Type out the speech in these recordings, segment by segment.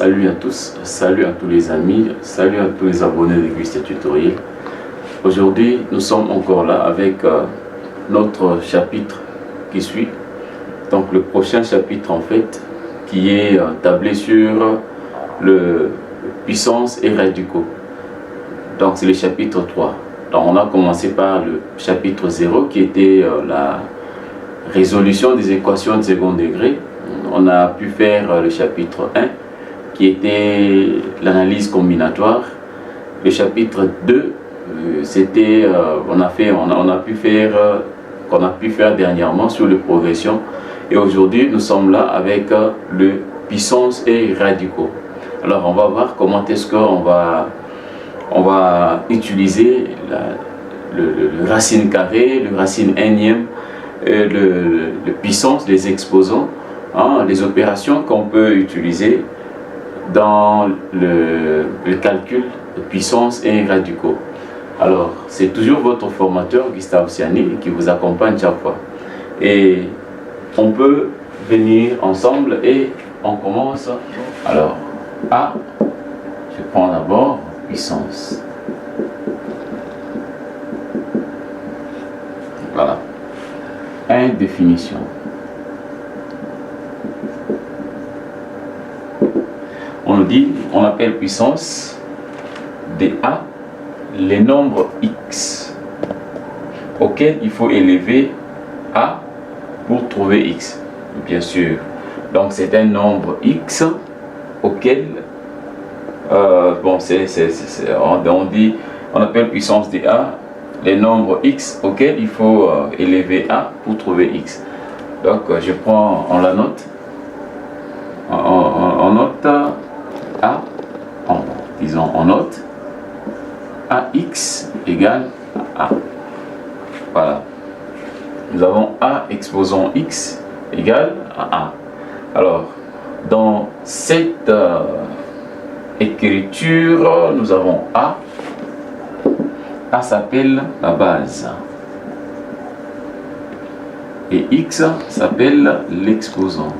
Salut à tous, salut à tous les amis, salut à tous les abonnés de Gustet Tutoriel. Aujourd'hui, nous sommes encore là avec notre chapitre qui suit. Donc le prochain chapitre en fait, qui est tablé sur le puissance et radicaux. Donc c'est le chapitre 3. Donc on a commencé par le chapitre 0 qui était la résolution des équations de second degré. On a pu faire le chapitre 1 qui était l'analyse combinatoire. Le chapitre 2 c'était on a pu faire dernièrement sur les progressions, et aujourd'hui nous sommes là avec le puissance et radicaux. Alors on va voir comment est-ce qu'on va utiliser le racine carré, le racine énième, le puissance, les exposants, les opérations qu'on peut utiliser dans le calcul de puissance et radicaux. Alors, c'est toujours votre formateur Gustave Siani qui vous accompagne chaque fois. Et on peut venir ensemble et on commence. Alors, A, je prends d'abord puissance. Voilà. 1, définition. On nous dit, on appelle puissance des A les nombres x auxquels il faut élever A pour trouver x, bien sûr. Donc c'est un nombre x auquel on appelle puissance des A les nombres x auxquels il faut élever A pour trouver x. Donc je prends, on la note, on note A, on note AX égale à A. Voilà. Nous avons A exposant X égale à A. Alors, dans cette écriture, nous avons A. A s'appelle la base. Et X s'appelle l'exposant.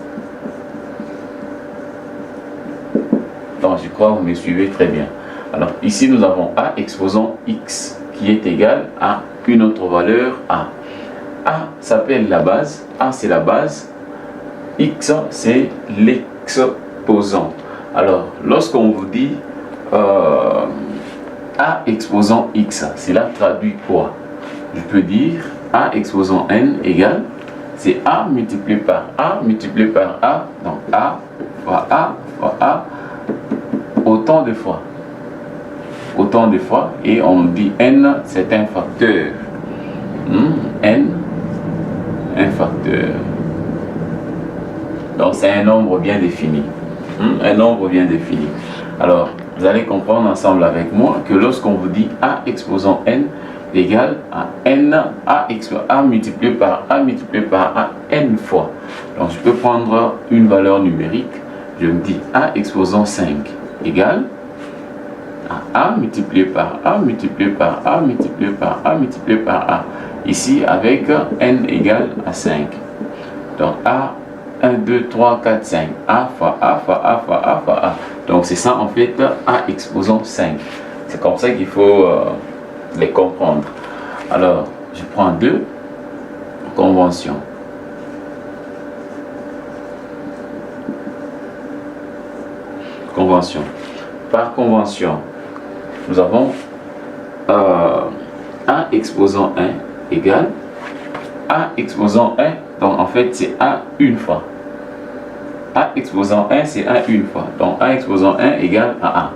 Donc, je crois que vous me suivez très bien. Alors, ici, nous avons A exposant X qui est égal à une autre valeur A. A s'appelle la base. A, c'est la base. X, c'est l'exposant. Alors, lorsqu'on vous dit A exposant X, cela traduit quoi? Je peux dire A exposant N égale, c'est A multiplié par A multiplié par A. Donc, A fois A fois A, autant de fois. Autant de fois, et on dit n, c'est un facteur. N, un facteur. Donc c'est un nombre bien défini. Un nombre bien défini. Alors, vous allez comprendre ensemble avec moi que lorsqu'on vous dit A exposant n égale à n, A multiplié par A multiplié par A n fois. Donc je peux prendre une valeur numérique. Je me dis A exposant 5 égale A multiplié par A multiplié par A multiplié par A multiplié par A. Ici avec n égale à 5. Donc A, 1, 2, 3, 4, 5. A fois A fois A fois A fois A. Donc c'est ça en fait A exposant 5. C'est comme ça qu'il faut les comprendre. Alors je prends 2 conventions. Convention. Par convention, nous avons A exposant 1 égale A exposant 1, donc en fait c'est A une fois. A exposant 1 c'est A une fois. Donc A exposant 1 égale à A.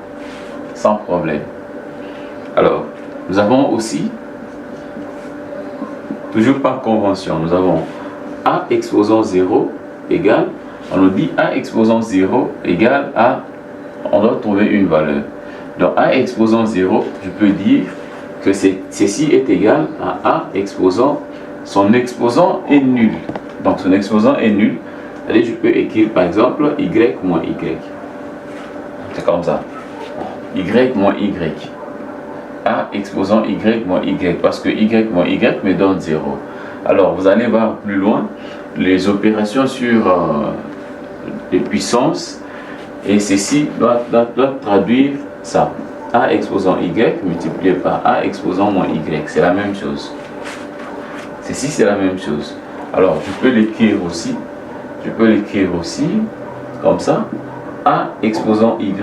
Sans problème. Alors, nous avons aussi, toujours par convention, nous avons A exposant 0 égale, on nous dit A exposant 0 égale à, on doit trouver une valeur. Donc A exposant 0, je peux dire que ceci est égal à A exposant, son exposant est nul. Donc son exposant est nul. Allez, je peux écrire par exemple Y moins Y. C'est comme ça. Y moins Y. A exposant Y moins Y. Parce que Y moins Y me donne 0. Alors vous allez voir plus loin les opérations sur les puissances Et ceci doit traduire ça. A exposant y multiplié par A exposant moins y. C'est la même chose. Ceci, c'est la même chose. Alors, je peux l'écrire aussi. Je peux l'écrire aussi comme ça. A exposant y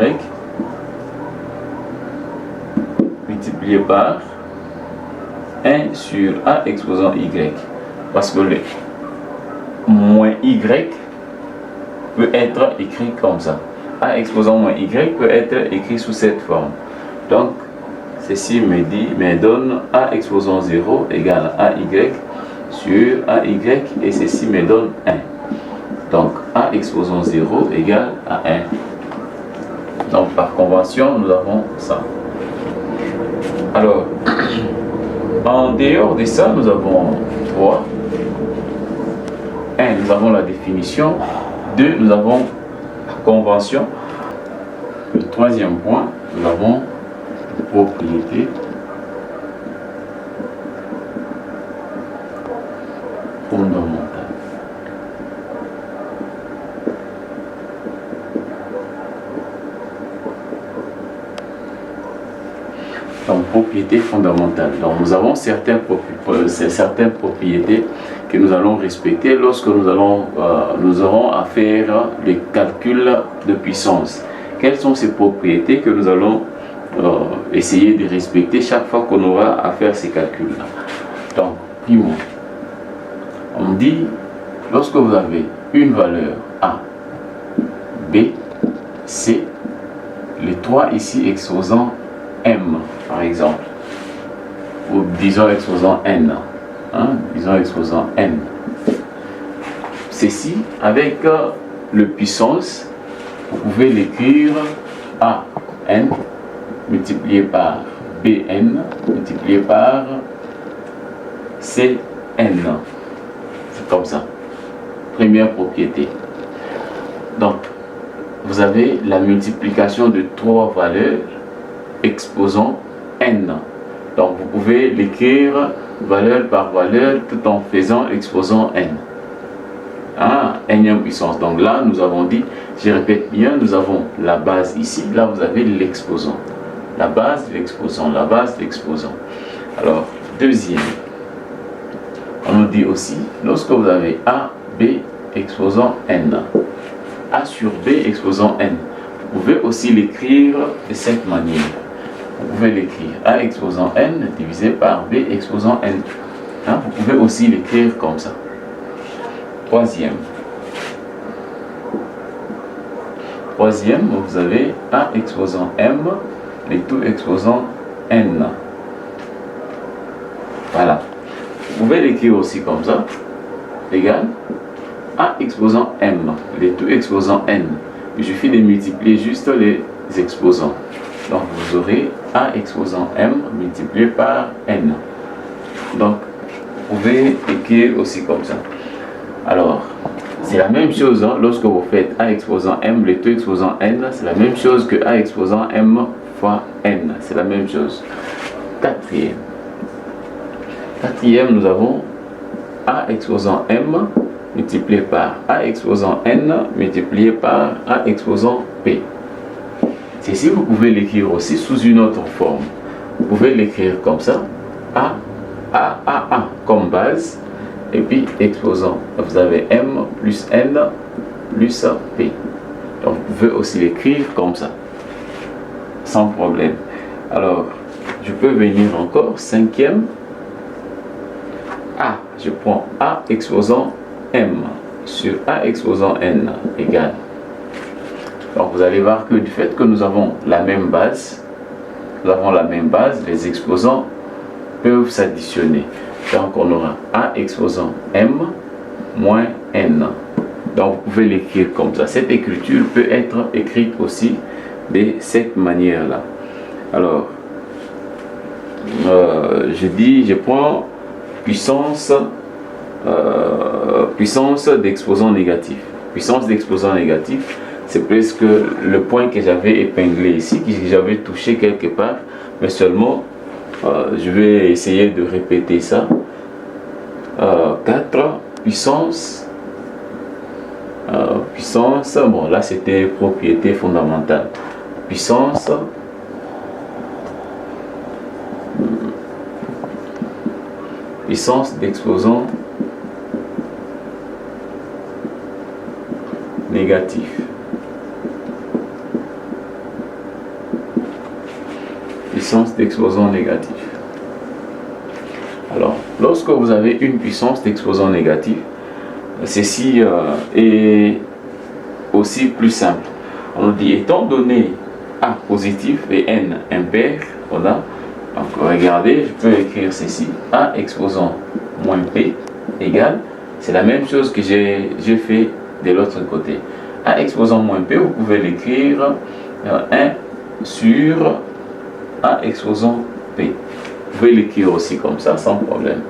multiplié par 1 sur A exposant y. Parce que le moins y peut être écrit comme ça. A exposant moins y peut être écrit sous cette forme. Donc, ceci me donne A exposant 0 égale AY sur AY et ceci me donne 1. Donc, A exposant 0 égale à 1. Donc, par convention, nous avons ça. Alors, en dehors de ça, nous avons 3. 1, nous avons la définition. 2, nous avons la convention. Le troisième point, nous avons propriété. Fondamentale. Donc, propriété fondamentale. Donc, nous avons certaines propriétés que nous allons respecter lorsque nous aurons à faire les calculs de puissance. Quelles sont ces propriétés que nous allons essayer de respecter chaque fois qu'on aura à faire ces calculs-là? Donc, primo, on dit, lorsque vous avez une valeur A, B, C, les trois ici exposant M, par exemple, ou disons exposant N, disons exposant N. Ceci, avec le puissance, vous pouvez l'écrire AN multiplié par BN multiplié par CN. C'est comme ça. Première propriété. Donc, vous avez la multiplication de trois valeurs exposant N. Donc, vous pouvez l'écrire valeur par valeur tout en faisant exposant N. Nème puissance. Donc là, nous avons dit, je répète bien, nous avons la base ici. Là, vous avez l'exposant. La base, l'exposant. La base, l'exposant. Alors, deuxième. On nous dit aussi, lorsque vous avez A, B exposant N, A sur B exposant N, vous pouvez aussi l'écrire de cette manière. Vous pouvez l'écrire A exposant N divisé par B exposant N. Vous pouvez aussi l'écrire comme ça. Troisième. Troisième, vous avez A exposant M, les tout exposant N. Voilà. Vous pouvez l'écrire aussi comme ça, égal A exposant M, les tout exposant N. Il suffit de multiplier juste les exposants. Donc vous aurez A exposant M multiplié par N. Donc vous pouvez écrire aussi comme ça. Alors, c'est la même chose lorsque vous faites A exposant M, les tout exposant N, c'est la même chose que A exposant M fois N. C'est la même chose. Quatrième. Quatrième, nous avons A exposant M multiplié par A exposant N multiplié par A exposant P. Ceci, vous pouvez l'écrire aussi sous une autre forme. Vous pouvez l'écrire comme ça. A comme base. Et puis exposant. Vous avez M plus N plus P. Donc vous pouvez aussi l'écrire comme ça. Sans problème. Alors, je peux venir encore. Cinquième. A. Je prends A exposant M sur A exposant N égale. Donc vous allez voir que du fait que nous avons la même base, les exposants peuvent s'additionner. Donc on aura A exposant M moins N. Donc vous pouvez l'écrire comme ça. Cette écriture peut être écrite aussi de cette manière-là. Alors, je prends puissance d'exposant négatif. Puissance d'exposant négatif, c'est presque le point que j'avais épinglé ici, que j'avais touché quelque part, mais seulement je vais essayer de répéter ça. 4 puissance Puissance, bon là c'était propriété fondamentale. Puissance d'exposant négatif. Puissance d'exposant négatif. Alors, lorsque vous avez une puissance d'exposant négatif, ceci est aussi plus simple. On dit, étant donné A positif et N impair, voilà. Donc, regardez, je peux écrire ceci. A exposant moins P égale, c'est la même chose que j'ai fait de l'autre côté. A exposant moins P, vous pouvez l'écrire 1 sur A exposant P. Vous pouvez l'écrire aussi comme ça, sans problème.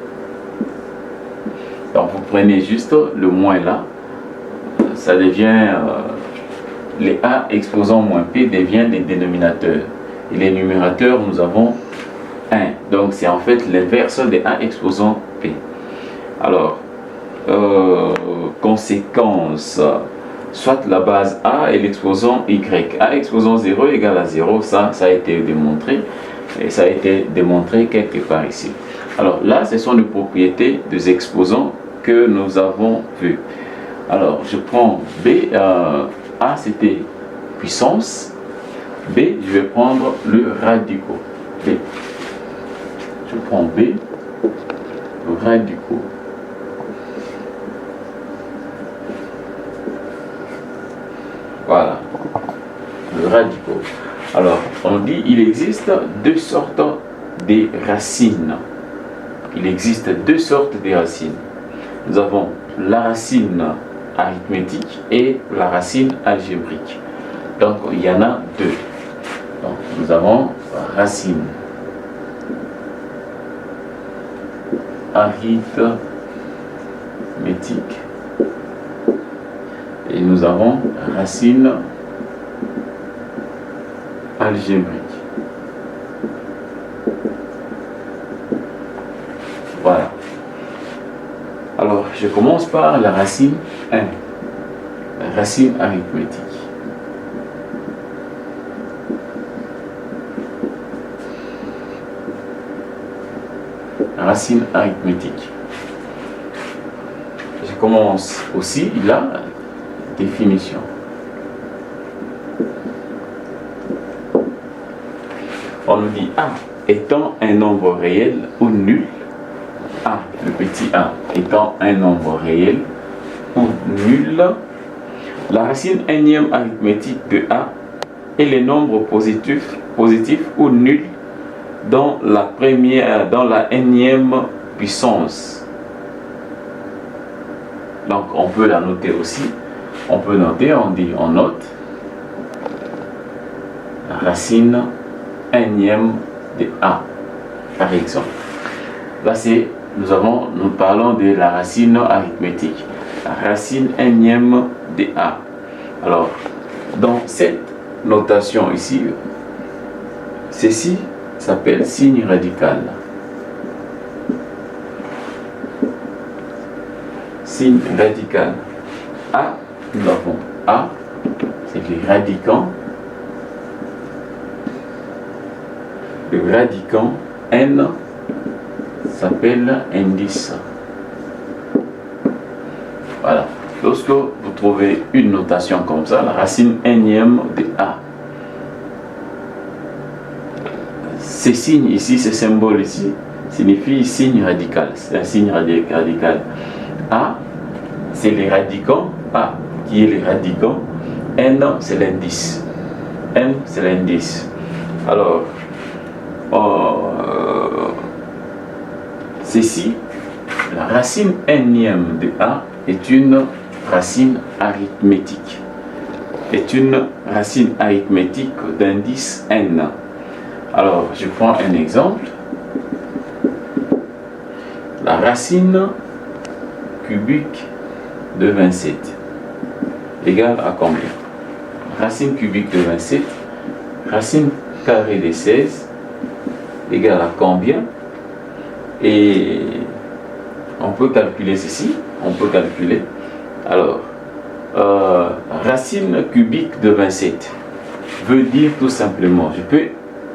Donc, vous prenez juste le moins là. Ça devient... les A exposant moins P deviennent les dénominateurs. Et les numérateurs, nous avons 1. Donc, c'est en fait l'inverse des A exposant P. Alors, conséquence, soit la base A et l'exposant Y. A exposant 0 égale à 0, ça a été démontré. Et ça a été démontré quelque part ici. Alors là, ce sont les propriétés des exposants que nous avons vues. Alors, je prends B. A, c'était puissance. B, je vais prendre le radicaux. B. Je prends B, le radicaux. Voilà, le radicaux. Alors, on dit il existe deux sortes de racines. Il existe deux sortes de racines. Nous avons la racine arithmétique et la racine algébrique. Donc, il y en a deux. Donc, nous avons racine arithmétique et nous avons racine algébrique. Voilà. Alors, je commence par la racine 1, la racine arithmétique. La racine arithmétique. Je commence aussi la définition. On nous dit A étant un nombre réel ou nul, A, le petit a, étant un nombre réel ou nul, la racine énième arithmétique de A est les nombres positifs ou nuls dans la énième puissance. Donc on peut la noter aussi. On peut noter, on note la racine énième de A, par exemple. Là, nous parlons de la racine arithmétique, la racine énième de A. Alors, dans cette notation ici, ceci s'appelle signe radical. Signe radical. A, nous avons A, c'est les radicants. Le radicant N s'appelle indice. Voilà. Lorsque vous trouvez une notation comme ça, la racine énième de A, ces signes ici, ces symboles ici, signifient signe radical. C'est un signe radical. A, c'est les radicants. A, qui est les radicants. N, c'est l'indice. N, c'est l'indice. Alors, ceci, la racine énième de A est une racine arithmétique. Est une racine arithmétique d'indice N. Alors, je prends un exemple. La racine cubique de 27 égale à combien? Racine cubique de 27, racine carrée de 16 égale à combien? Et on peut calculer ceci, on peut calculer. Alors, racine cubique de 27 veut dire tout simplement, je peux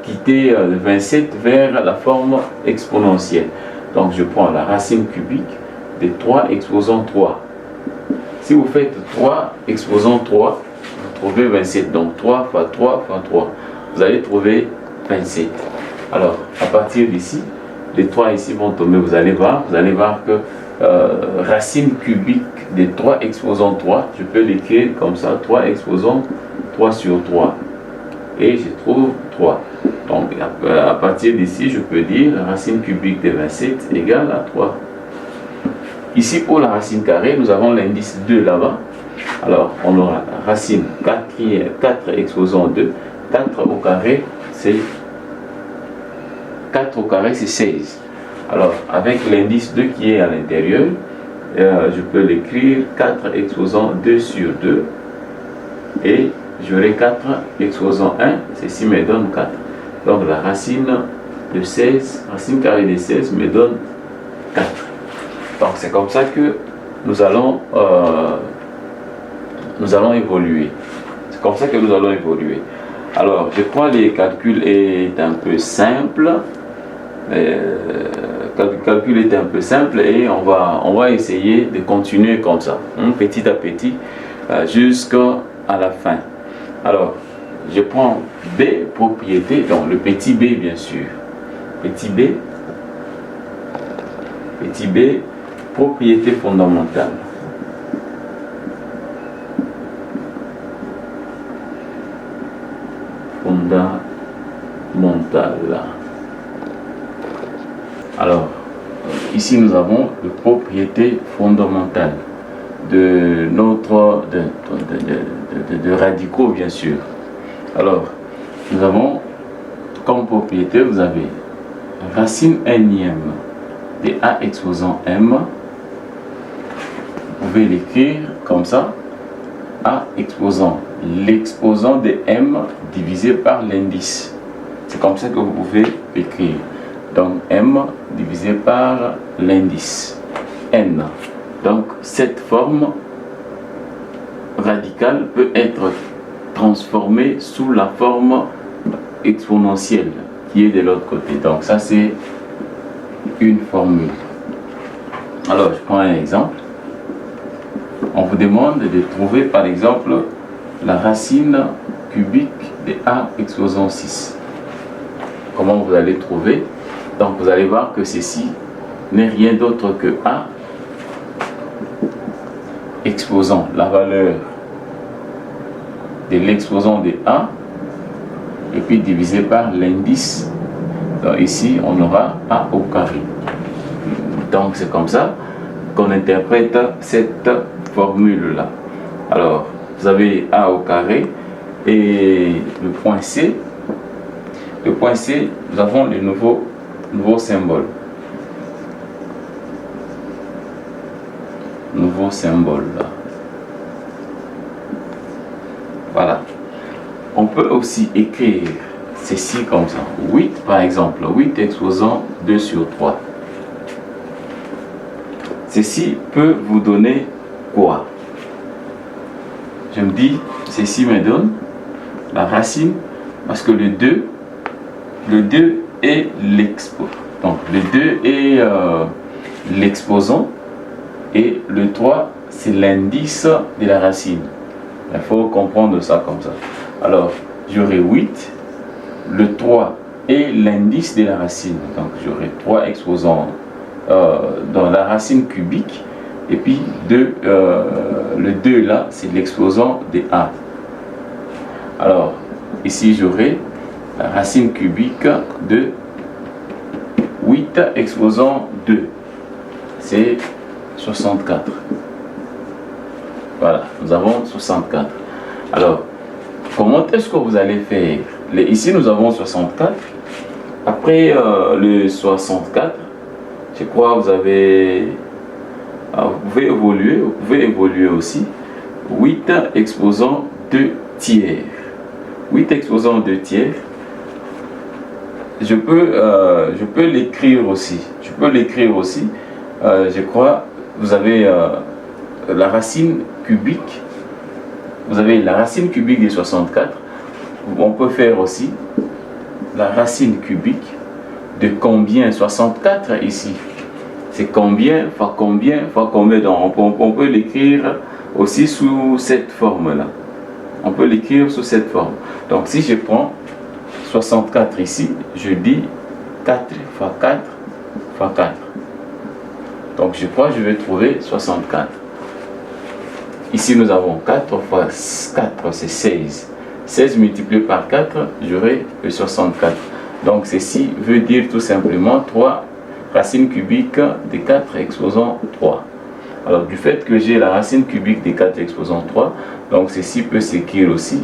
quitter le 27 vers la forme exponentielle. Donc je prends la racine cubique de 3 exposant 3. Si vous faites 3 exposant 3, vous trouvez 27. Donc 3 fois 3 fois 3. Vous allez trouver 27. Alors, à partir d'ici, les 3 ici vont tomber. Vous allez voir que racine cubique de 3 exposant 3, je peux l'écrire comme ça, 3 exposant 3 sur 3. Et je trouve 3. Donc, à partir d'ici, je peux dire racine cubique de 27 égale à 3. Ici, pour la racine carrée, nous avons l'indice 2 là-bas. Alors, on aura la racine 4 exposant 2. 4 au carré, c'est 16. Alors, avec l'indice 2 qui est à l'intérieur, je peux l'écrire 4 exposant 2 sur 2. Et j'aurai 4 exposant 1, ceci me donne 4. Donc, la racine de 16, racine carrée de 16 me donne 4. Donc c'est comme ça que nous allons évoluer. C'est comme ça que nous allons évoluer. Alors je crois que le calcul est un peu simple. Le calcul est un peu simple et on va essayer de continuer comme ça, petit à petit, jusqu'à la fin. Alors je prends B, propriété, donc le petit b bien sûr. Petit b, propriété fondamentale. Alors, ici nous avons la propriété fondamentale de notre de radicaux bien sûr. Alors, nous avons comme propriété, vous avez racine n-ième de a exposant m. Vous pouvez l'écrire comme ça, a exposant l'exposant de m divisé par l'indice. C'est comme ça que vous pouvez écrire. Donc m divisé par l'indice n. Donc cette forme radicale peut être transformée sous la forme exponentielle qui est de l'autre côté. Donc ça c'est une formule. Alors je prends un exemple. On vous demande de trouver par exemple la racine cubique de a exposant 6. Comment vous allez trouver? Donc vous allez voir que ceci n'est rien d'autre que a exposant la valeur de l'exposant de a et puis divisé par l'indice. Donc ici on aura a au carré. Donc c'est comme ça qu'on interprète cette formule là. Alors vous avez a au carré et le point C. Le point C, nous avons le nouveau symbole. Nouveau symbole là. Voilà. On peut aussi écrire ceci comme ça. 8 par exemple. 8 exposant 2 sur 3. Ceci peut vous donner quoi? Je me dis, ceci me donne la racine, parce que le 2 est l'exposant. Donc le 2 est l'exposant et le 3 c'est l'indice de la racine. Il faut comprendre ça comme ça. Alors j'aurai 8, le 3 est l'indice de la racine. Donc j'aurai 3 exposants dans la racine cubique. Et puis le 2 là, c'est l'exposant de a. Alors, ici j'aurai la racine cubique de 8 exposant 2. C'est 64. Voilà, nous avons 64. Alors, comment est-ce que vous allez faire? Ici nous avons 64. Après le 64, je crois que vous avez... vous pouvez évoluer aussi. 8 exposant 2 tiers. 8 exposant 2 tiers. Je peux l'écrire aussi. Je crois, vous avez la racine cubique vous avez la racine cubique de 64. On peut faire aussi la racine cubique de combien? 64 ici. C'est combien fois combien fois combien. Donc on peut l'écrire aussi sous cette forme-là. On peut l'écrire sous cette forme. Donc si je prends 64 ici, je dis 4 fois 4 fois 4. Donc je crois que je vais trouver 64. Ici nous avons 4 fois 4, c'est 16. 16 multiplié par 4, j'aurai le 64. Donc ceci veut dire tout simplement 3 racines cubiques de 4 exposant 3. Alors du fait que j'ai la racine cubique de 4 exposant 3, donc ceci peut s'écrire aussi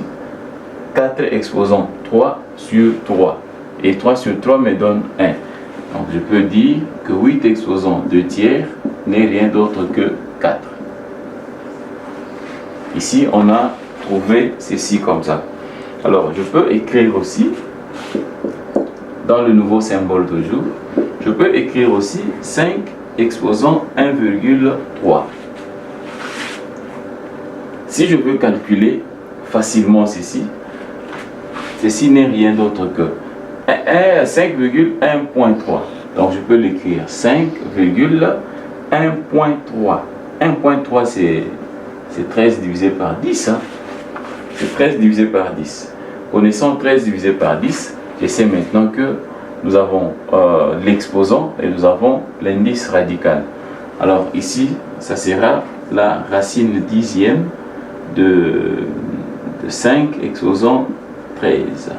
4 exposant 3 sur 3. Et 3 sur 3 me donne 1. Donc je peux dire que 8 exposant 2 tiers n'est rien d'autre que 4. Ici on a trouvé ceci comme ça. Alors je peux écrire aussi, dans le nouveau symbole toujours, je peux écrire aussi 5 exposant 1,3. Si je veux calculer facilement ceci, ceci n'est rien d'autre que 5,1.3. Donc je peux l'écrire 5,1.3. 1.3 c'est 13 divisé par 10. Hein? C'est 13 divisé par 10. Connaissant 13 divisé par 10, je sais maintenant que nous avons l'exposant et nous avons l'indice radical. Alors ici, ça sera la racine dixième de 5 exposant 13.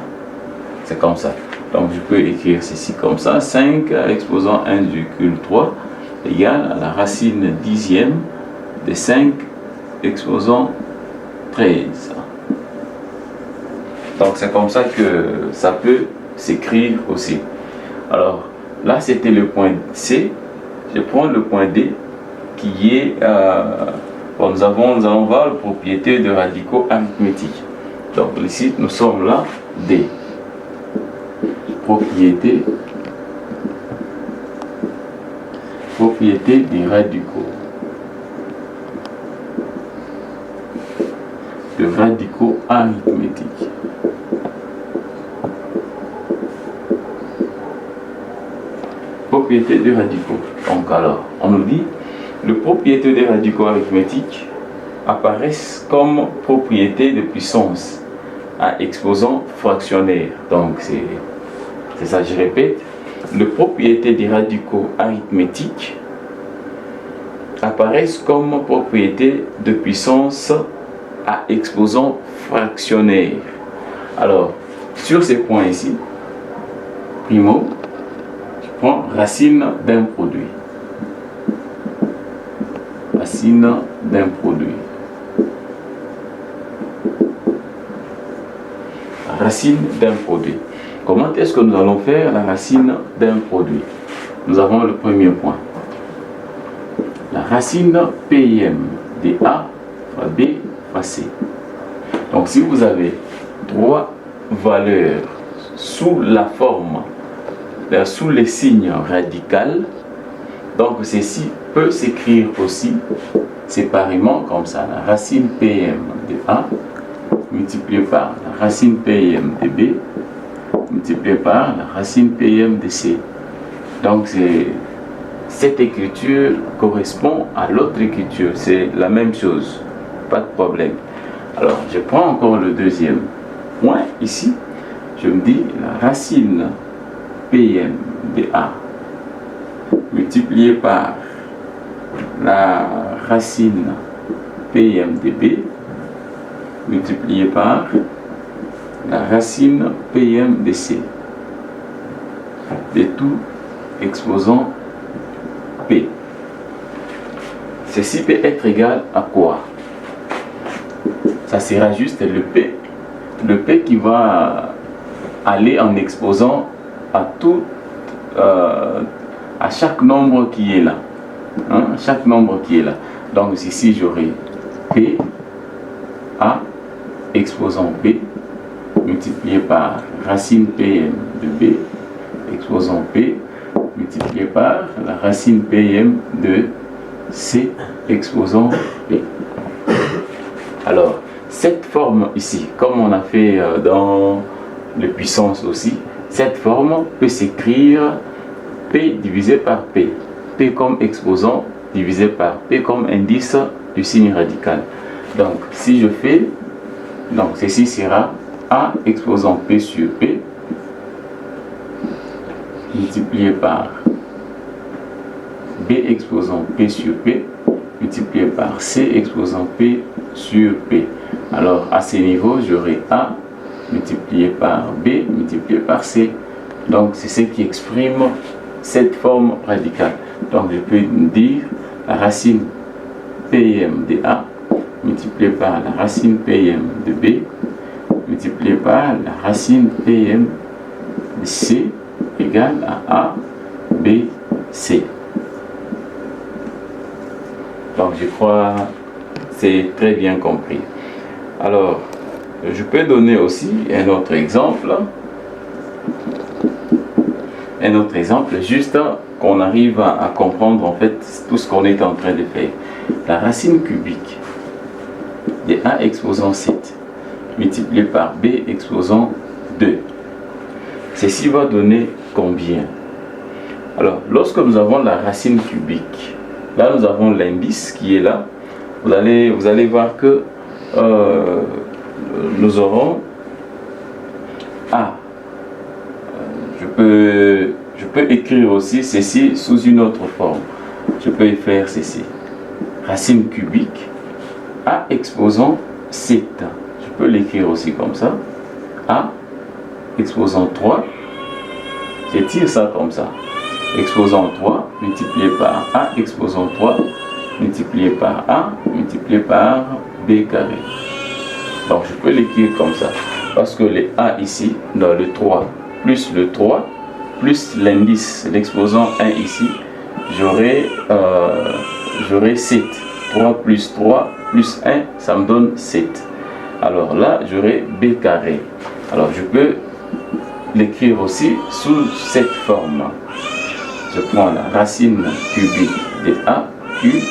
C'est comme ça. Donc je peux écrire ceci comme ça. 5 exposant 1,3 égale à la racine dixième de 5 exposant 13. Donc c'est comme ça que ça peut s'écrire aussi. Alors là c'était le point C. Je prends le point D qui est bon, nous allons voir la propriété de radicaux arithmétiques. Donc ici nous sommes là D. Propriété des radicaux. De radicaux arithmétiques. Propriété des radicaux. Donc alors, on nous dit, les propriétés des radicaux arithmétiques apparaissent comme propriété de puissance à exposant fractionnaire. Donc c'est ça, je répète, les propriétés des radicaux arithmétiques apparaissent comme propriété de puissance à exposant fractionnaire. Alors, sur ces points ici, primo, je prends racine d'un produit. Racine d'un produit. Racine d'un produit. Comment est-ce que nous allons faire la racine d'un produit? Nous avons le premier point. La racine PIM de A fois B fois C. Donc si vous avez trois valeurs sous la forme, sous les signes radicaux, donc ceci peut s'écrire aussi séparément comme ça. La racine PM de A multiplié par la racine PM de B multiplié par la racine PM de C. Donc cette écriture correspond à l'autre écriture, c'est la même chose, pas de problème. Alors je prends encore le deuxième point ici, je me dis la racine PM de A multiplié par la racine PM de B multiplié par la racine PM de C, de tout exposant P. Ceci peut être égal à quoi? Ça sera juste le P qui va aller en exposant à tout, à chaque nombre qui est là. Hein, chaque nombre qui est là. Donc ici j'aurai P, A, exposant P, multiplié par racine PM de B, exposant P, multiplié par la racine PM de C, exposant P. Alors, cette forme ici, comme on a fait dans les puissances aussi, cette forme peut s'écrire P divisé par P. P comme exposant divisé par P comme indice du signe radical. Donc, si je fais, donc ceci sera A exposant P sur P multiplié par B exposant P sur P multiplié par C exposant P sur P. Alors, à ce niveau, j'aurai A multiplié par B multiplié par C. Donc, c'est ce qui exprime cette forme radicale. Donc, je peux dire la racine PM de A multiplié par la racine PM de B multiplié par la racine PM de C égale à A, B, C. Donc, je crois que c'est très bien compris. Alors, je peux donner aussi un autre exemple. Un autre exemple, juste qu'on arrive à comprendre en fait tout ce qu'on est en train de faire. La racine cubique de A exposant 7 multiplié par B exposant 2. Ceci va donner combien? Alors, lorsque nous avons la racine cubique, là nous avons l'indice qui est là. Vous allez voir que nous aurons A. Je peux écrire aussi ceci sous une autre forme. Je peux faire ceci. Racine cubique A exposant 7. Je peux l'écrire aussi comme ça. A exposant 3. J'étire ça comme ça. Exposant 3 multiplié par A exposant 3 multiplié par A multiplié par B carré. Donc je peux l'écrire comme ça. Parce que les A ici, dans le 3 plus le 3 plus l'indice, l'exposant 1 ici, j'aurai 7. 3 plus 3 plus 1, ça me donne 7. Alors là, j'aurai B carré. Alors je peux l'écrire aussi sous cette forme. Je prends la racine cubique de AQ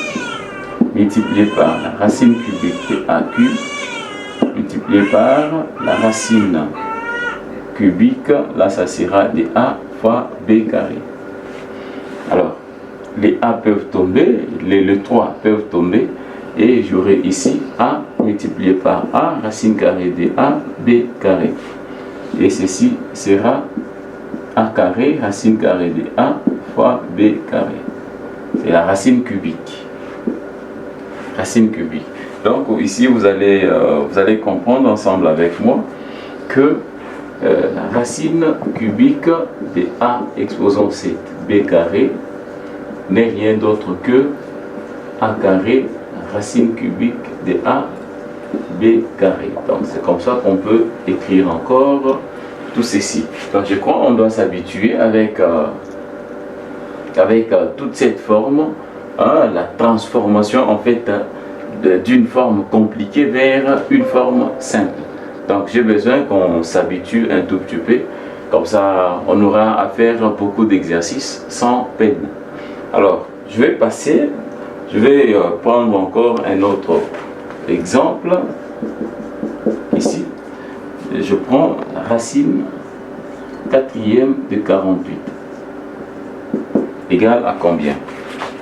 multiplié par la racine cubique de AQ multiplié par la racine cubique, là ça sera de A fois B carré. Alors, les A peuvent tomber, les 3 peuvent tomber, et j'aurai ici A multiplié par A, racine carrée de A, B carré. Et ceci sera A carré, racine carrée de A, fois B carré. C'est la racine cubique. Racine cubique. Donc ici, vous allez comprendre ensemble avec moi que la racine cubique de A exposant 7 B carré n'est rien d'autre que A carré, racine cubique de A, B carré. Donc c'est comme ça qu'on peut écrire encore tout ceci. Donc je crois qu'on doit s'habituer avec toute cette forme, la transformation en fait d'une forme compliquée vers une forme simple. Donc j'ai besoin qu'on s'habitue un tout petit peu, comme ça on aura à faire beaucoup d'exercices sans peine. Alors je vais prendre encore un autre exemple. Ici, je prends la racine quatrième de 48. Égale à combien?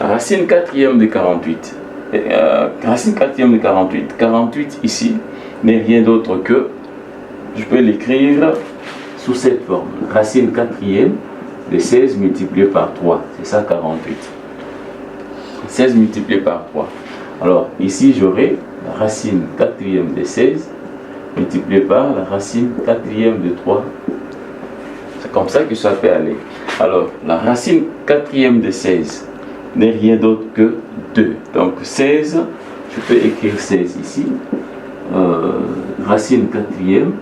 La racine quatrième de 48. Racine quatrième de 48. 48 ici n'est rien d'autre que, je peux l'écrire sous cette forme. Racine quatrième de 16 multiplié par 3. C'est ça 48. 16 multiplié par 3. Alors ici j'aurai la racine quatrième de 16 multiplié par la racine quatrième de 3. C'est comme ça que ça peut aller. Alors la racine quatrième de 16 n'est rien d'autre que 2. Donc 16, je peux écrire 16 ici. Racine quatrième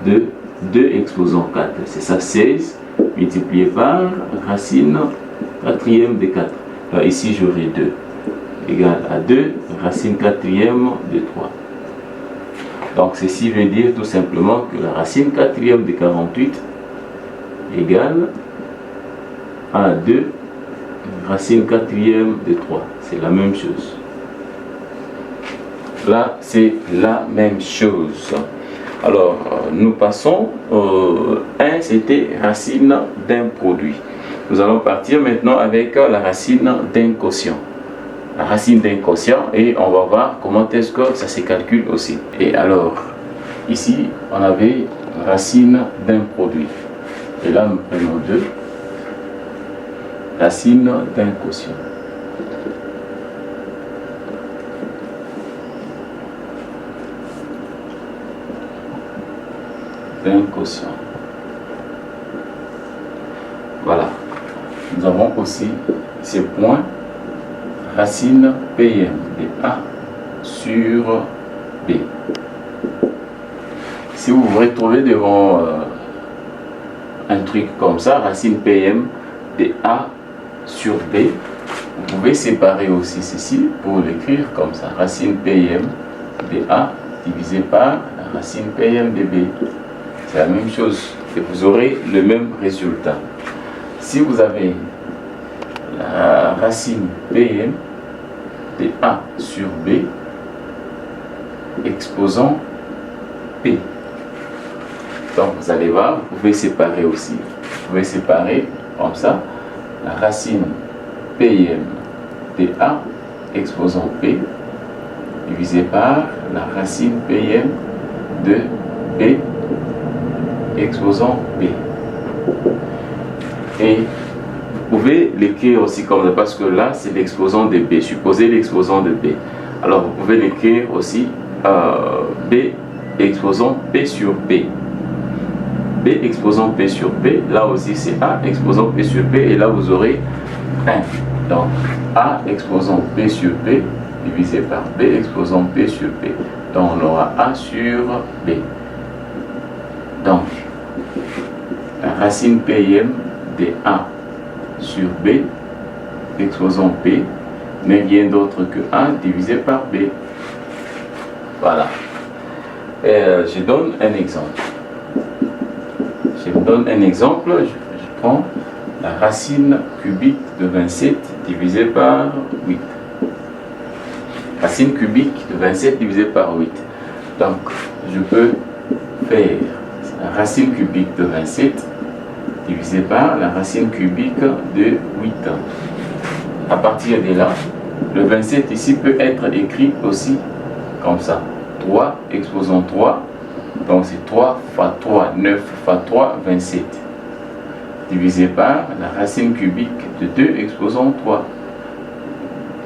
de 2 exposant 4. C'est ça 16 multiplié par racine quatrième de 4. Alors ici j'aurai 2 égale à 2 racine quatrième de 3. Donc ceci veut dire tout simplement que la racine quatrième de 48 égale à 2 racine quatrième de 3. C'est la même chose. là c'est la même chose. Alors nous passons au 1, c'était racine d'un produit. Nous allons partir maintenant avec la racine d'un quotient. La racine d'un quotient, et on va voir comment est-ce que ça se calcule aussi. Et alors, ici, on avait racine d'un produit. Et là, nous prenons 2. Racine d'un quotient. D'un quotient. Voilà. Nous avons aussi ces points. Racine PM de A sur B. Si vous vous retrouvez devant un truc comme ça, racine PM de A sur B, vous pouvez séparer aussi ceci pour l'écrire comme ça. Racine PM de A divisé par la racine PM de B. C'est la même chose et vous aurez le même résultat. Si vous avez la racine PM de A sur B exposant P. Donc vous allez voir, vous pouvez séparer aussi. Vous pouvez séparer comme ça la racine PM de A exposant P divisé par la racine PM de B exposant B. Et vous pouvez l'écrire aussi comme ça, parce que là c'est l'exposant de B, supposez l'exposant de B. Alors vous pouvez l'écrire aussi B exposant P sur P. B exposant P sur P, là aussi c'est A exposant P sur P, et là vous aurez 1. Donc A exposant P sur P divisé par B exposant P sur P. Donc on aura A sur B. Donc la racine PM de A sur B exposant P n'est rien d'autre que A divisé par B. Voilà. Je donne un exemple. Je vous donne un exemple. Je prends la racine cubique de 27 divisé par 8. Racine cubique de 27 divisé par 8. Donc, je peux faire la racine cubique de 27 divisé par la racine cubique de 8. À partir de là, le 27 ici peut être écrit aussi comme ça. 3 exposant 3. Donc c'est 3 fois 3, 9 fois 3, 27. Divisé par la racine cubique de 2 exposant 3.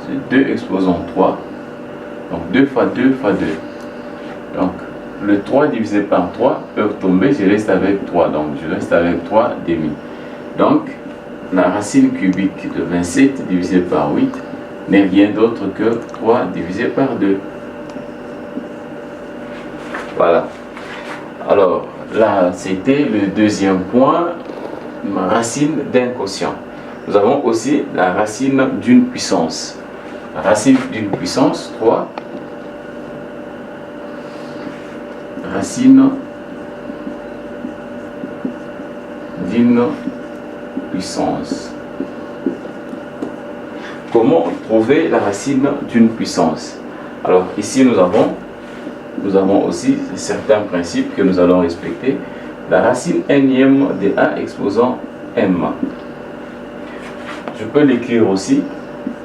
C'est 2 exposant 3. Donc 2 fois 2 fois 2. Donc le 3 divisé par 3 peut tomber, je reste avec 3. Donc je reste avec 3 demi. Donc la racine cubique de 27 divisé par 8 n'est rien d'autre que 3 divisé par 2. Voilà. Alors là, c'était le deuxième point, racine d'un quotient. Nous avons aussi la racine d'une puissance. La racine d'une puissance, 3. Racine d'une puissance. Comment trouver la racine d'une puissance? Alors ici nous avons aussi certains principes que nous allons respecter. La racine nème de A exposant M. Je peux l'écrire aussi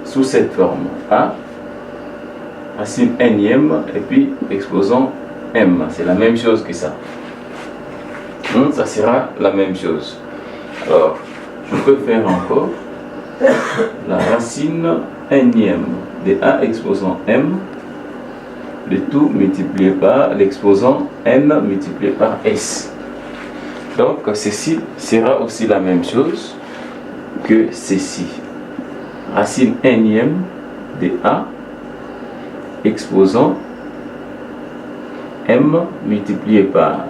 sous cette forme. A, racine nème, et puis exposant M. C'est la même chose que ça. Ça sera la même chose. Alors, je peux faire encore la racine nème de A exposant M. Le tout multiplié par l'exposant n multiplié par s. Donc ceci sera aussi la même chose que ceci. Racine nème de A exposant m multiplié par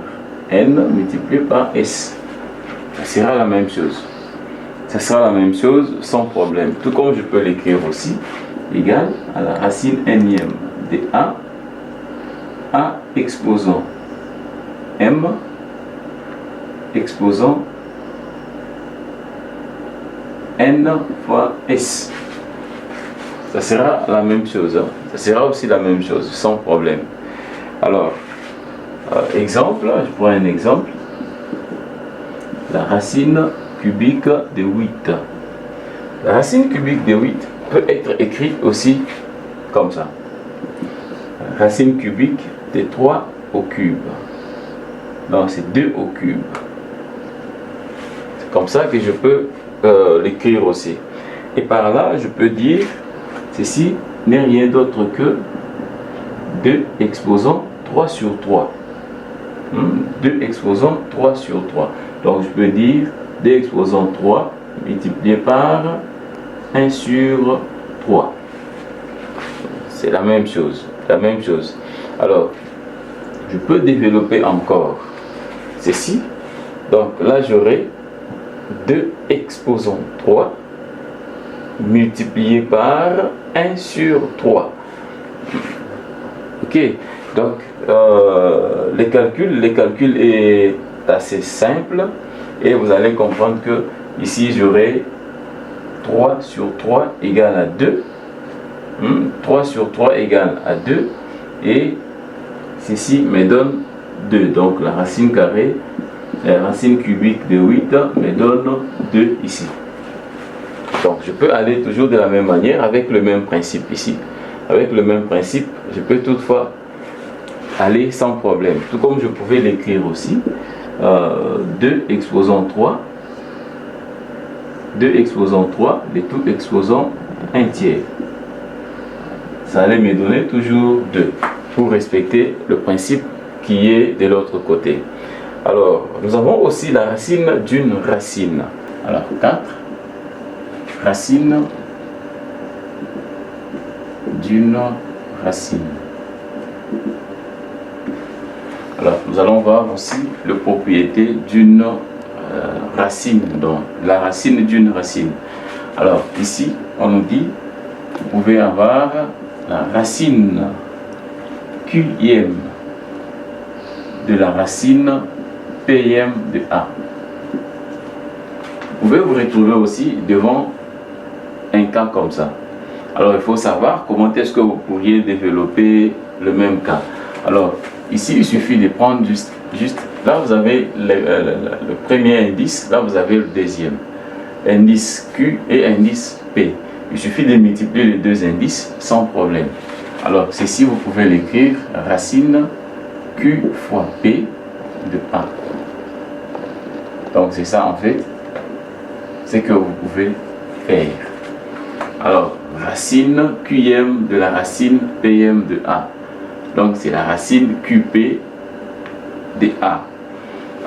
n multiplié par s. Ça sera la même chose. Ça sera la même chose sans problème. Tout comme je peux l'écrire aussi, égal à la racine nème de A exposant M exposant n fois S. ça sera la même chose. Hein. Ça sera aussi la même chose, sans problème. Alors, exemple, je prends un exemple. La racine cubique de 8. La racine cubique de 8 peut être écrite aussi comme ça. Racine cubique de 3 au cube. Donc c'est 2 au cube. C'est comme ça que je peux l'écrire aussi. Et par là, je peux dire ceci n'est rien d'autre que 2 exposant 3 sur 3. 2 exposant 3 sur 3. Donc je peux dire 2 exposant 3 multiplié par 1 sur 3. C'est la même chose. La même chose. Alors, je peux développer encore ceci. Donc là, j'aurai 2 exposant 3 multiplié par 1 sur 3. Ok, donc les calculs est assez simple et vous allez comprendre que ici j'aurai 3 sur 3 égale à 2. 3 sur 3 égale à 2 et ceci me donne 2. Donc la racine carrée, la racine cubique de 8 me donne 2 ici. Donc je peux aller toujours de la même manière avec le même principe ici. Avec le même principe, je peux toutefois aller sans problème. Tout comme je pouvais l'écrire aussi. 2 exposant 3. 2 exposant 3, le tout exposant 1 tiers. Ça allait me donner toujours 2 pour respecter le principe qui est de l'autre côté. Alors, nous avons aussi la racine d'une racine. Alors, 4, racine d'une racine. Alors, nous allons voir aussi les propriétés d'une racine, donc la racine d'une racine. Alors, ici, on nous dit, vous pouvez avoir la racine QM de la racine PM de A. Vous pouvez vous retrouver aussi devant un cas comme ça. Alors il faut savoir comment est-ce que vous pourriez développer le même cas. Alors ici il suffit de prendre juste là vous avez le premier indice, là vous avez le deuxième. Indice Q et indice P. Il suffit de multiplier les deux indices sans problème. Alors ceci vous pouvez l'écrire racine Q fois P de A. Donc c'est ça en fait ce que vous pouvez faire. Alors racine QM de la racine PM de A. Donc c'est la racine QP de A.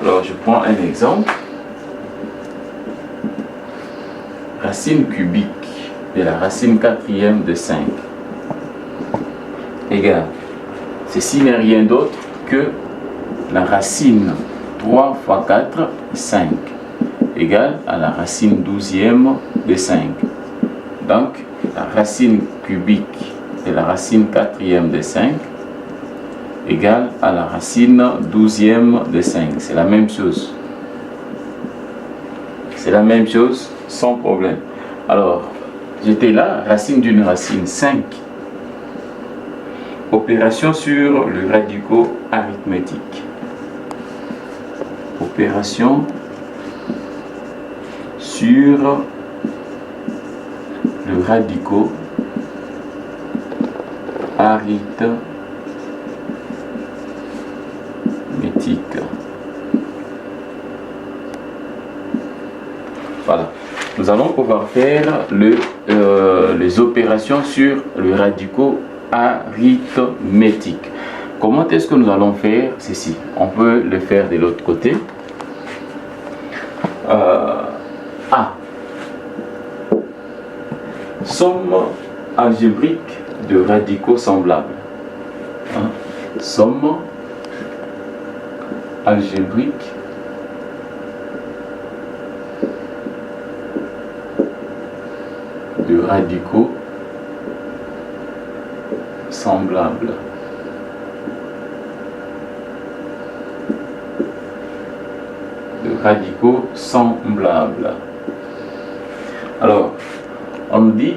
Alors je prends un exemple. Racine cubique de la racine quatrième de 5 égale, ceci n'est rien d'autre que la racine 3 fois 4, 5 égale à la racine 12e de 5. Donc la racine cubique de la racine quatrième de 5 égale à la racine 12e de 5. C'est la même chose. C'est la même chose sans problème. Alors, j'étais là, racine d'une racine 5. Opération sur le radicaux arithmétique. Opération sur le radicaux arithmétique. Voilà. Nous allons pouvoir faire les opérations sur le radicaux arithmétique. Comment est-ce que nous allons faire ceci? On peut le faire de l'autre côté. A. Somme algébrique de radicaux semblables. Somme algébrique de radicaux semblables. De radicaux semblables. Alors, on dit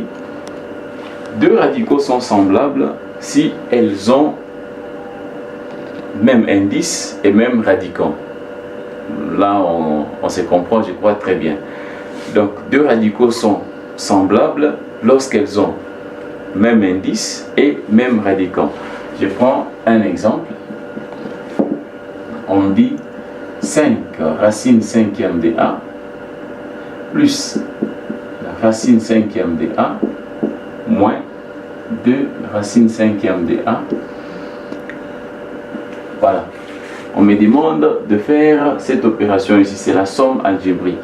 deux radicaux sont semblables si elles ont même indice et même radicand. Là, on se comprend, je crois, très bien. Donc, deux radicaux sont semblables lorsqu'elles ont même indice et même radicand. Je prends un exemple. On dit 5 racine cinquième de A plus la racine cinquième de A moins 2 racine cinquième de A. Voilà. On me demande de faire cette opération ici, c'est la somme algébrique.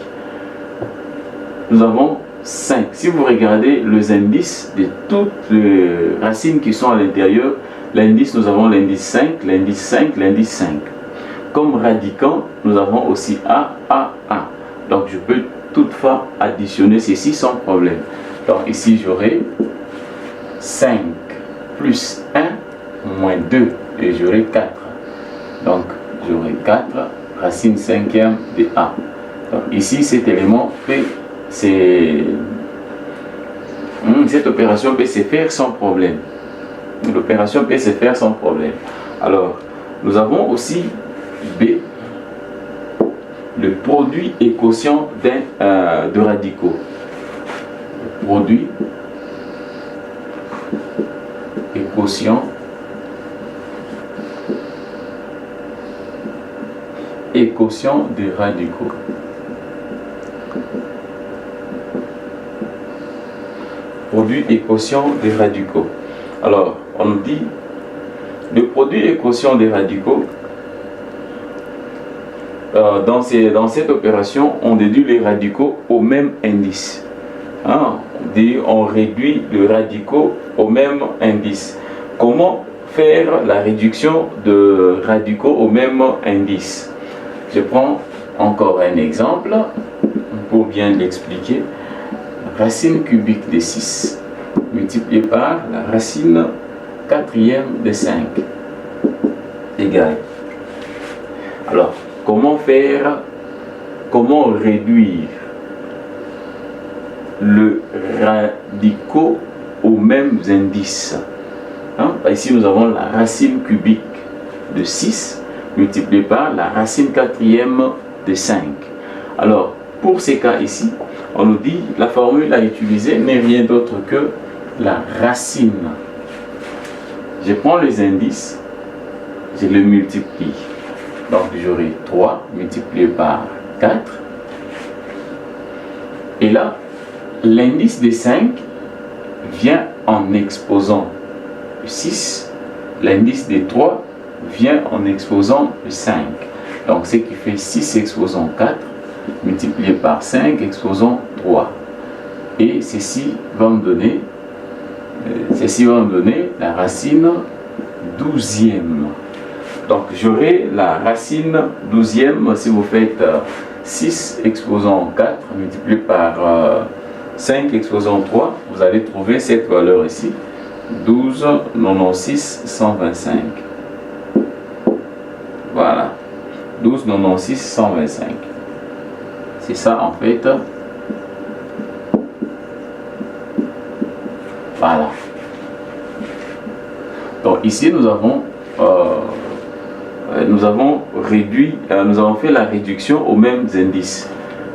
Nous avons 5. Si vous regardez les indices de toutes les racines qui sont à l'intérieur, l'indice, nous avons l'indice 5, l'indice 5, l'indice 5. Comme radicand, nous avons aussi A, A, A. Donc je peux toutefois additionner ceci sans problème. Donc ici j'aurai 5 plus 1 moins 2 et j'aurai 4. Donc j'aurai 4 racine cinquième de A. Donc ici cet élément fait, cette opération peut se faire sans problème. L'opération peut se faire sans problème. Alors nous avons aussi B, le produit et quotient de radicaux. Le produit et quotient des radicaux. Produit et quotient des radicaux. Alors, on nous dit le produit et quotient des radicaux. Dans cette opération, on déduit les radicaux au même indice. Hein? On réduit les radicaux au même indice. Comment faire la réduction de radicaux au même indice? Je prends encore un exemple pour bien l'expliquer. Racine cubique de 6 multiplié par la racine quatrième de 5 égale. Alors, comment réduire le radicaux aux mêmes indices? Hein? Ici, nous avons la racine cubique de 6 multiplié par la racine quatrième de 5. Alors, pour ces cas ici, on nous dit la formule à utiliser n'est rien d'autre que la racine. Je prends les indices, je les multiplie. Donc j'aurai 3 multiplié par 4. Et là, l'indice de 5 vient en exposant 6. L'indice de 3 vient en exposant 5. Donc ce qui fait 6 exposant 4 multiplié par 5 exposant 3. Et ceci va me donner la racine 12e. Donc j'aurai la racine 12e si vous faites 6 exposant 4 multiplié par 5 exposant 3, vous allez trouver cette valeur ici, 12 96 125. Voilà, 12 96 125. C'est ça en fait. Voilà. Donc ici nous avons fait la réduction aux mêmes indices,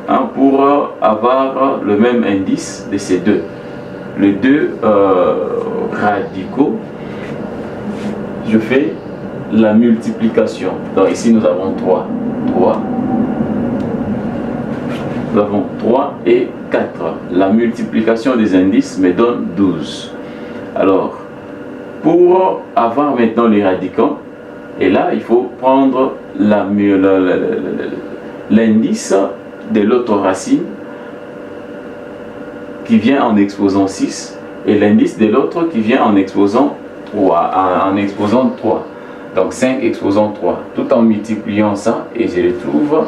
hein, pour avoir le même indice de ces deux. Les deux radicaux, je fais la multiplication. Donc ici nous avons 3. Nous avons 3 et 4. La multiplication des indices me donne 12. Alors, pour avoir maintenant les radicants, et là, il faut prendre l'indice de l'autre racine qui vient en exposant 6 et l'indice de l'autre qui vient en exposant 3. Donc 5 exposant 3. Tout en multipliant ça, et je retrouve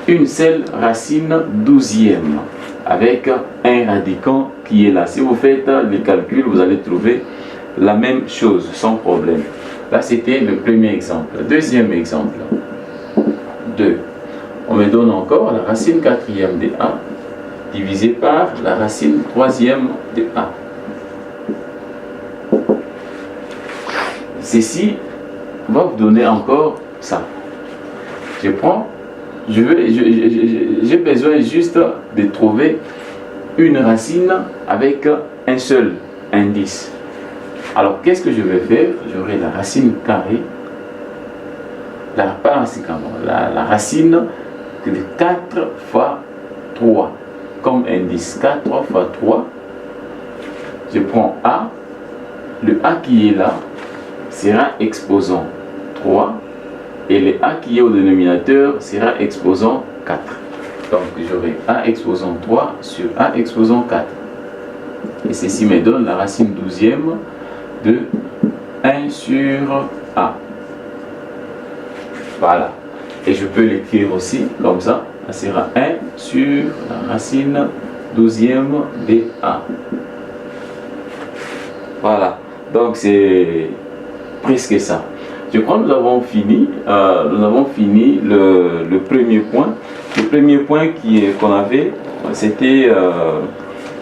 une seule racine 12e avec un radicand qui est là. Si vous faites les calculs, vous allez trouver la même chose sans problème. Là, c'était le premier exemple. Deuxième exemple. 2. On me donne encore la racine quatrième de A divisé par la racine troisième de A. ceci va vous donner encore ça. Je prends, j'ai besoin juste de trouver une racine avec un seul indice. Alors, qu'est-ce que je vais faire? J'aurai la racine carrée, pas la racine carrée, la racine de 4 fois 3 comme indice. 4 fois 3, je prends A, le A qui est là sera exposant 3 et le A qui est au dénominateur sera exposant 4. Donc j'aurai A exposant 3 sur A exposant 4. Et ceci me donne la racine 12e de 1 sur A. Voilà. Et je peux l'écrire aussi comme ça. Ça sera 1 sur la racine 12e de A. Voilà. Donc c'est presque ça. Je crois que nous avons fini le premier point. Le premier point qu'on avait, c'était,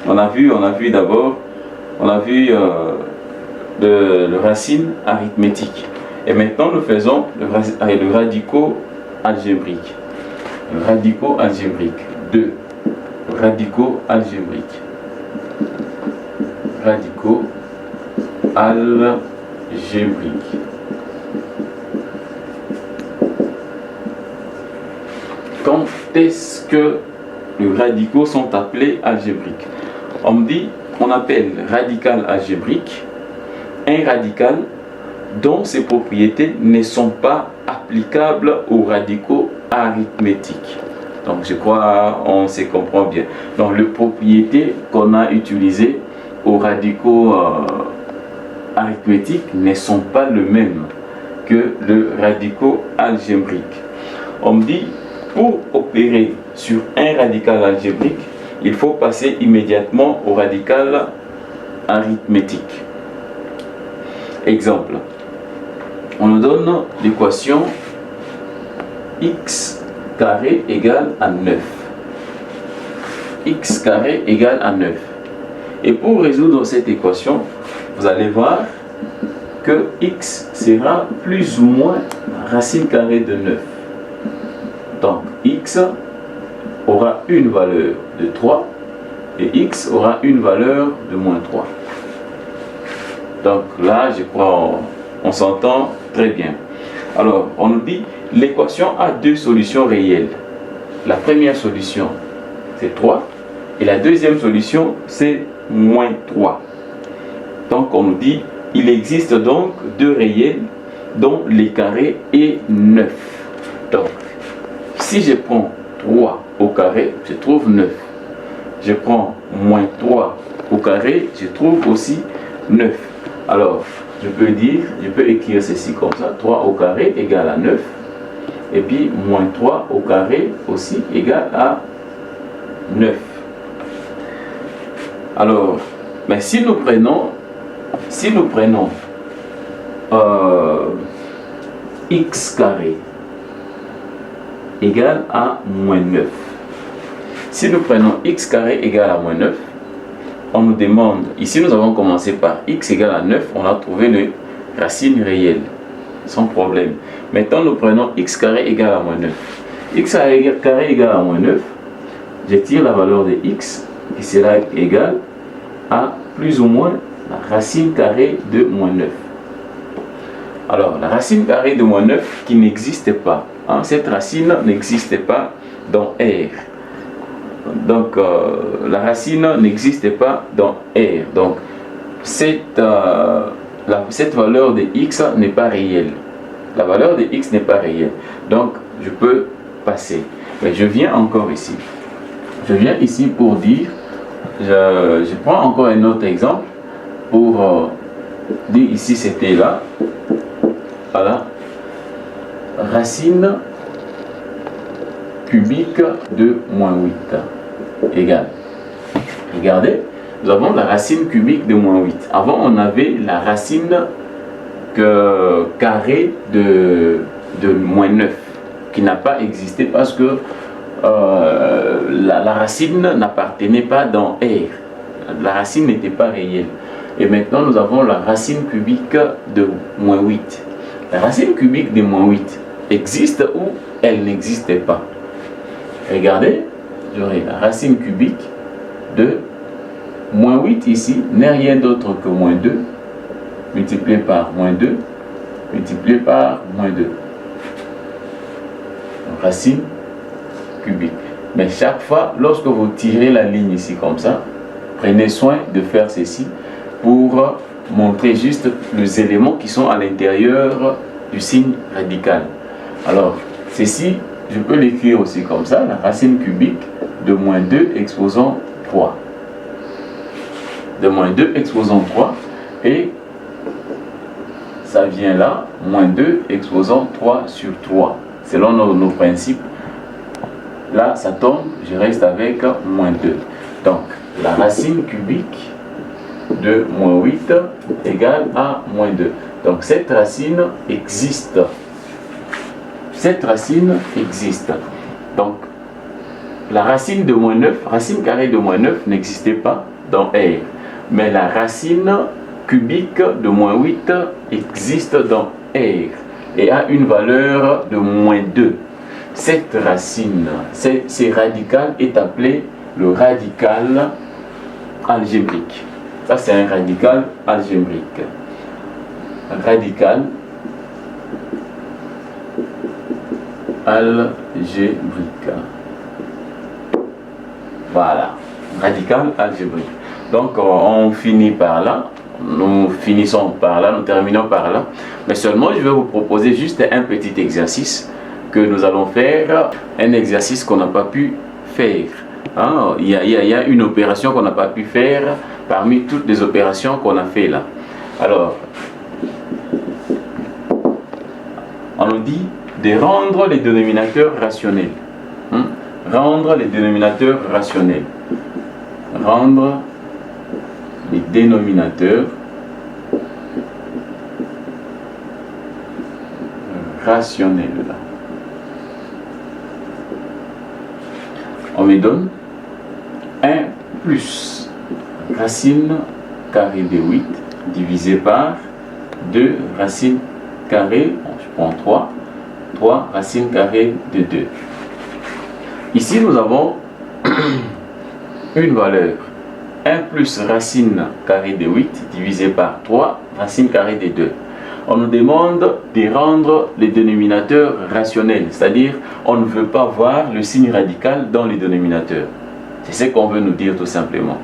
on a vu d'abord, le racine arithmétique. Et maintenant nous faisons le radicaux algébrique. Le radicaux algébrique. 2. Radicaux algébriques. Radicaux algébriques. Quand est-ce que les radicaux sont appelés algébriques? On appelle radical algébrique un radical dont ses propriétés ne sont pas applicables aux radicaux arithmétiques. Donc je crois on se comprend bien. Donc les propriétés qu'on a utilisées aux radicaux arithmétiques ne sont pas les mêmes que le radicaux algébrique. On me dit, pour opérer sur un radical algébrique, il faut passer immédiatement au radical arithmétique. Exemple, on nous donne l'équation x carré égale à 9. X carré égale à 9. Et pour résoudre cette équation, vous allez voir que x sera plus ou moins racine carrée de 9. Donc x aura une valeur de 3 et x aura une valeur de moins 3. Donc là, je crois on s'entend très bien. Alors, on nous dit l'équation a deux solutions réelles. La première solution, c'est 3 et la deuxième solution, c'est moins 3. Donc, on nous dit il existe donc deux réels dont les carrés est 9. Donc, si je prends 3 au carré, je trouve 9. Je prends moins 3 au carré, je trouve aussi 9. Alors, je peux écrire ceci comme ça, 3 au carré égale à 9. Et puis, moins 3 au carré aussi égale à 9. Alors, mais si nous prenons x carré égale à moins 9. Si nous prenons x carré égale à moins 9, on nous demande, ici nous avons commencé par x égale à 9, on a trouvé les racines réelles, sans problème. Maintenant nous prenons x carré égale à moins 9. X carré égale à moins 9, je tire la valeur de x qui sera égale à plus ou moins la racine carrée de moins 9. Alors la racine carrée de moins 9 qui n'existe pas, cette racine n'existe pas dans R. Donc la racine n'existe pas dans R. Donc cette valeur de x n'est pas réelle. La valeur de x n'est pas réelle. Donc je peux passer. Mais je viens encore ici. Je viens ici pour dire, je prends encore un autre exemple pour dire ici c'était là. Voilà. Racine cubique de moins 8 égale. Regardez, nous avons la racine cubique de moins 8. Avant, on avait la racine carrée de moins 9 qui n'a pas existé parce que la racine n'appartenait pas dans R. La racine n'était pas réelle. Et maintenant, nous avons la racine cubique de moins 8. La racine cubique de moins 8 existe ou elle n'existe pas? Regardez, j'aurai la racine cubique de moins 8 ici, n'est rien d'autre que moins 2, multiplié par moins 2, multiplié par moins 2. Donc, racine cubique. Mais chaque fois, lorsque vous tirez la ligne ici comme ça, prenez soin de faire ceci pour montrer juste les éléments qui sont à l'intérieur du signe radical. Alors, ceci, je peux l'écrire aussi comme ça, la racine cubique de moins 2 exposant 3. De moins 2 exposant 3, et ça vient là, moins 2 exposant 3 sur 3. Selon nos principes, là, ça tombe, je reste avec moins 2. Donc, la racine cubique de moins 8 égale à moins 2. Donc, cette racine existe. Cette racine existe. Donc, la racine de moins 9, racine carrée de moins 9 n'existait pas dans R. Mais la racine cubique de moins 8 existe dans R et a une valeur de moins 2. Cette racine, ce radical est appelé le radical algébrique. Ça, c'est un radical algébrique. Radical algébrique. Voilà, radical algébrique. Donc, on finit par là. Nous finissons par là, nous terminons par là. Mais seulement, je vais vous proposer juste un petit exercice que nous allons faire. Un exercice qu'on n'a pas pu faire. Hein? Il y a une opération qu'on n'a pas pu faire parmi toutes les opérations qu'on a fait là. Alors, on nous dit de rendre les dénominateurs rationnels. Hein? Rendre les dénominateurs rationnels. Rendre les dénominateurs rationnels. On me donne 1 plus racine carrée de 8 divisé par 2 racine carrée, je prends 3 racine carrée de 2. Ici, nous avons une valeur 1 plus racine carrée de 8 divisé par 3 racine carrée de 2. On nous demande de rendre les dénominateurs rationnels, c'est-à-dire on ne veut pas voir le signe radical dans les dénominateurs. C'est ce qu'on veut nous dire tout simplement.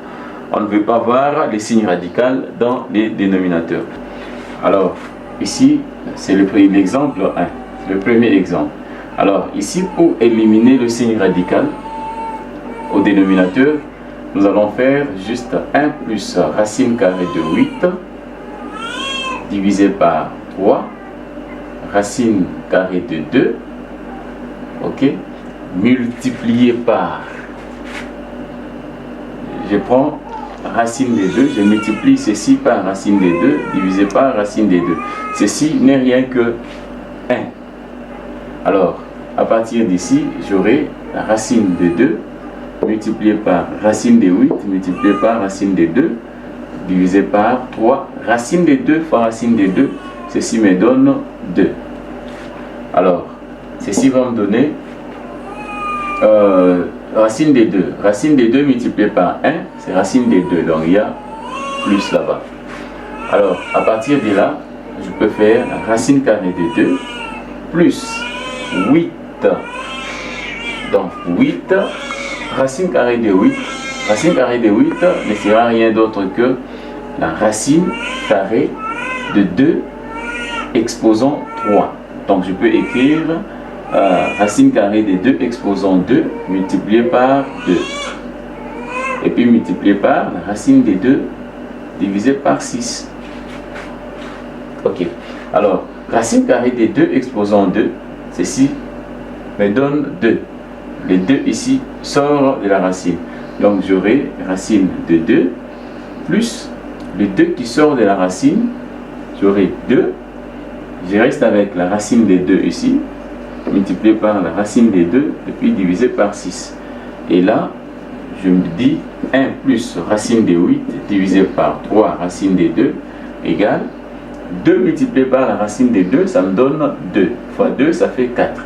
On ne veut pas voir les signes radicaux dans les dénominateurs. Alors, ici, c'est l'exemple 1, le premier exemple. Alors, ici, pour éliminer le signe radical au dénominateur, nous allons faire juste 1 plus racine carrée de 8 divisé par 3 racine carrée de 2, ok, multiplié par, je prends racine des 2, je multiplie ceci par racine des 2 divisé par racine des 2. Ceci n'est rien que 1. Alors, à partir d'ici, j'aurai la racine de 2 multiplié par racine de 8 multiplié par racine de 2 divisé par 3 racine de 2 fois racine de 2. Ceci me donne 2. Alors, ceci va me donner racine de 2. Racine de 2 multiplié par 1, c'est racine de 2. Donc, il y a plus là-bas. Alors, à partir de là, je peux faire la racine carrée de 2 plus 8. Donc, 8 racine carrée de 8. Racine carrée de 8 ne sera rien d'autre que la racine carrée de 2 exposant 3. Donc, je peux écrire racine carrée de 2 exposant 2 multiplié par 2. Et puis multiplié par la racine de 2 divisé par 6. Ok. Alors, racine carrée de 2 exposant 2, ceci me donne 2. Les 2 ici sortent de la racine. Donc, j'aurai racine de 2 plus les 2 qui sortent de la racine. J'aurai 2. Je reste avec la racine des 2 ici, multiplié par la racine des 2, et puis divisé par 6. Et là, je me dis 1 plus racine de 8 divisé par 3 racine de 2 égale 2 multiplié par la racine de 2, ça me donne 2. Fois 2, ça fait 4.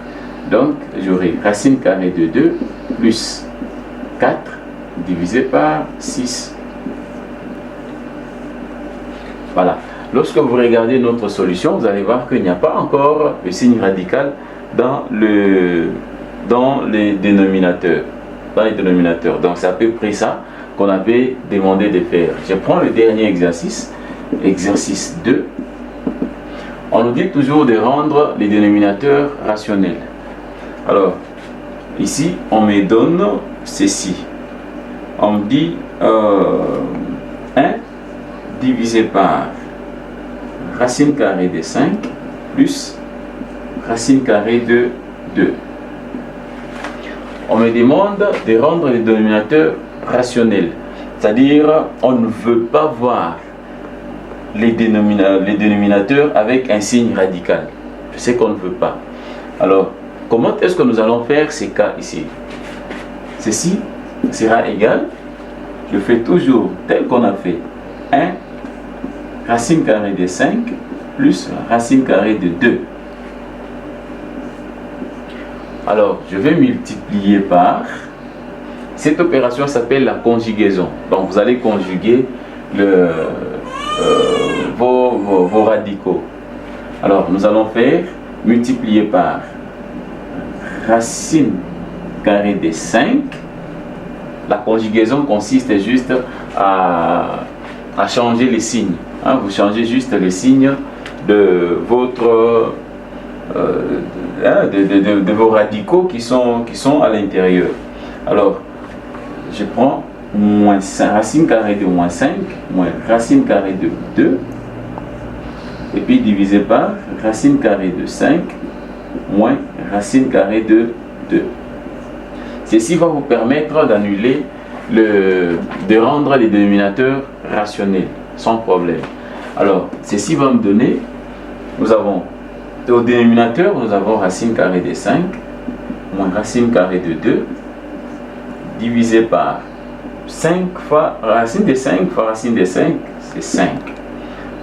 Donc, j'aurai racine carrée de 2 plus 4 divisé par 6. Voilà. Lorsque vous regardez notre solution, vous allez voir qu'il n'y a pas encore le signe radical dans les dénominateurs. Donc, c'est à peu près ça qu'on avait demandé de faire. Je prends le dernier exercice, exercice 2. On nous dit toujours de rendre les dénominateurs rationnels. Alors, ici, on me donne ceci. On me dit 1 divisé par racine carrée de 5 plus racine carrée de 2. On me demande de rendre les dénominateurs rationnels. C'est-à-dire, on ne veut pas voir les dénominateurs avec un signe radical. Je sais qu'on ne veut pas. Alors, comment est-ce que nous allons faire ces cas ici? Ceci sera égal, je fais toujours tel qu'on a fait, 1 racine carrée de 5 plus racine carrée de 2. Alors, je vais multiplier par, cette opération s'appelle la conjugaison. Donc, vous allez conjuguer vos radicaux. Alors, nous allons faire multiplier par racine carrée de 5. La conjugaison consiste juste à changer les signes. Hein, vous changez juste les signes de votre de vos radicaux qui sont à l'intérieur. Alors, je prends moins 5, racine carrée de moins 5 moins racine carrée de 2 et puis divisé par racine carrée de 5 moins racine carrée de 2. Ceci va vous permettre d'annuler de rendre les dénominateurs rationnels sans problème. Alors, ceci va me donner, nous avons au dénominateur, nous avons racine carrée de 5 moins racine carrée de 2 divisé par 5 fois racine de 5 fois racine de 5, c'est 5.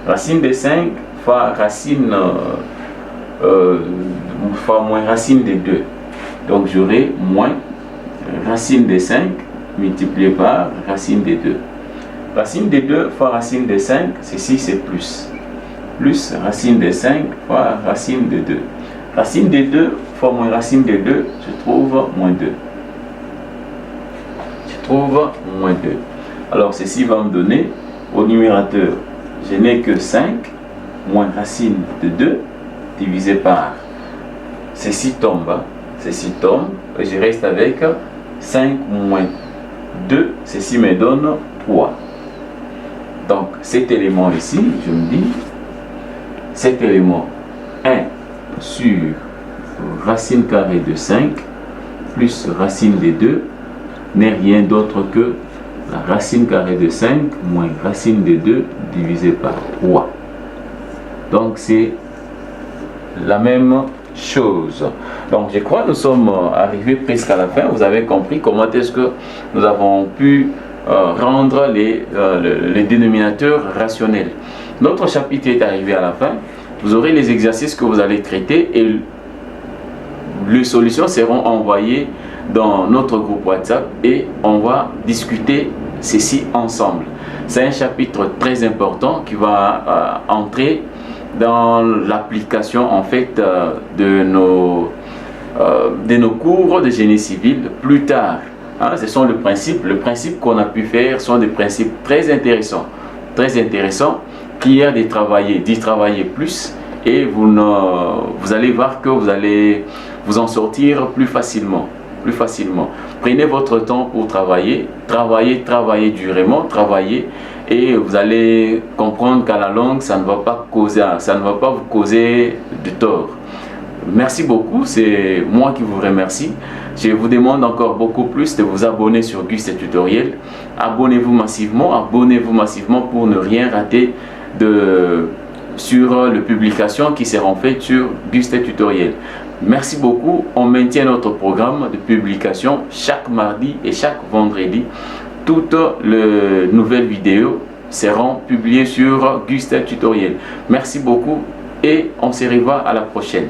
Racine de 5 fois racine fois moins racine de 2. Donc j'aurai moins racine de 5 multiplié par racine de 2. Racine de 2 fois racine de 5, ceci c'est plus. Plus racine de 5 fois racine de 2. Racine de 2 fois moins racine de 2, je trouve moins 2. Je trouve moins 2. Alors ceci va me donner, au numérateur, je n'ai que 5 moins racine de 2 divisé par, ceci tombe, et je reste avec 5 moins 2, ceci me donne 3. Donc cet élément ici, je me dis, cet élément 1 sur racine carrée de 5 plus racine de 2 n'est rien d'autre que la racine carrée de 5 moins racine de 2 divisé par 3. Donc c'est la même chose. Donc je crois que nous sommes arrivés presque à la fin. Vous avez compris comment est-ce que nous avons pu rendre les dénominateurs rationnels. Notre chapitre est arrivé à la fin. Vous aurez les exercices que vous allez traiter et les solutions seront envoyées dans notre groupe WhatsApp et on va discuter ceci ensemble. C'est un chapitre très important qui va entrer dans l'application en fait de nos cours de génie civil plus tard. Hein, ce sont le principe qu'on a pu faire sont des principes très intéressants qui est d'y travailler plus et vous allez voir que vous allez vous en sortir plus facilement. Prenez votre temps pour travailler durement, et vous allez comprendre qu'à la longue, ça ne va pas vous causer de tort. Merci beaucoup, c'est moi qui vous remercie. Je vous demande encore beaucoup plus de vous abonner sur Gustet Tutoriel. Abonnez-vous massivement pour ne rien rater sur les publications qui seront faites sur Gustet Tutoriel. Merci beaucoup. On maintient notre programme de publication chaque mardi et chaque vendredi. Toutes les nouvelles vidéos seront publiées sur Gustel Tutoriel. Merci beaucoup et on se revoit à la prochaine.